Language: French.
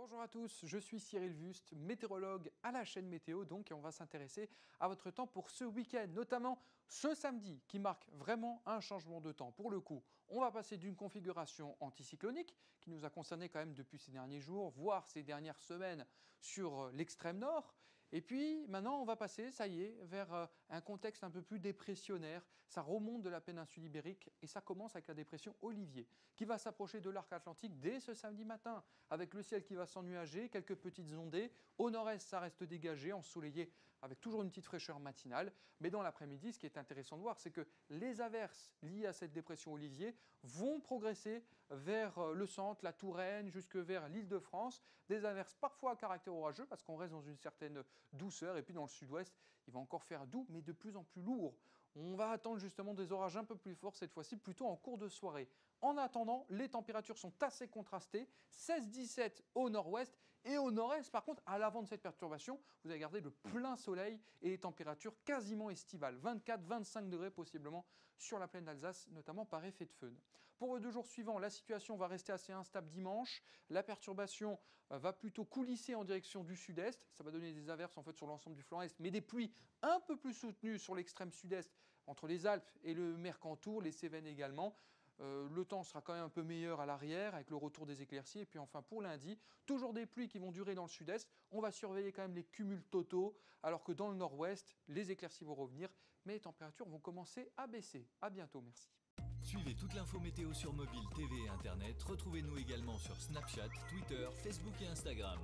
Bonjour à tous, je suis Cyril Wust, météorologue à la chaîne Météo donc et on va s'intéresser à votre temps pour ce week-end, notamment ce samedi qui marque vraiment un changement de temps. Pour le coup, on va passer d'une configuration anticyclonique qui nous a concerné quand même depuis ces derniers jours, voire ces dernières semaines sur l'extrême nord. Et puis maintenant, on va passer, ça y est, vers un contexte un peu plus dépressionnaire. Ça remonte de la péninsule ibérique et ça commence avec la dépression Olivier qui va s'approcher de l'arc atlantique dès ce samedi matin avec le ciel qui va s'ennuager, quelques petites ondées. Au nord-est, ça reste dégagé, ensoleillé, avec toujours une petite fraîcheur matinale. Mais dans l'après-midi, ce qui est intéressant de voir, c'est que les averses liées à cette dépression Olivier vont progresser vers le centre, la Touraine, jusque vers l'Île-de-France. Des averses parfois à caractère orageux, parce qu'on reste dans une certaine douceur. Et puis dans le sud-ouest, il va encore faire doux, mais de plus en plus lourd. On va attendre justement des orages un peu plus forts cette fois-ci, plutôt en cours de soirée. En attendant, les températures sont assez contrastées, 16-17 au nord-ouest et au nord-est. Par contre, à l'avant de cette perturbation, vous allez garder le plein soleil et les températures quasiment estivales, 24-25 degrés possiblement sur la plaine d'Alsace, notamment par effet de feu. Pour les 2 jours suivants, la situation va rester assez instable dimanche. La perturbation va plutôt coulisser en direction du sud-est. Ça va donner des averses en fait sur l'ensemble du flanc est, mais des pluies un peu plus soutenues sur l'extrême sud-est, entre les Alpes et le Mercantour, les Cévennes également. Le temps sera quand même un peu meilleur à l'arrière avec le retour des éclaircies. Et puis enfin pour lundi, toujours des pluies qui vont durer dans le sud-est. On va surveiller quand même les cumuls totaux, alors que dans le nord-ouest, les éclaircies vont revenir, mais les températures vont commencer à baisser. À bientôt, merci. Suivez toute l'info météo sur mobile, TV et Internet. Retrouvez-nous également sur Snapchat, Twitter, Facebook et Instagram.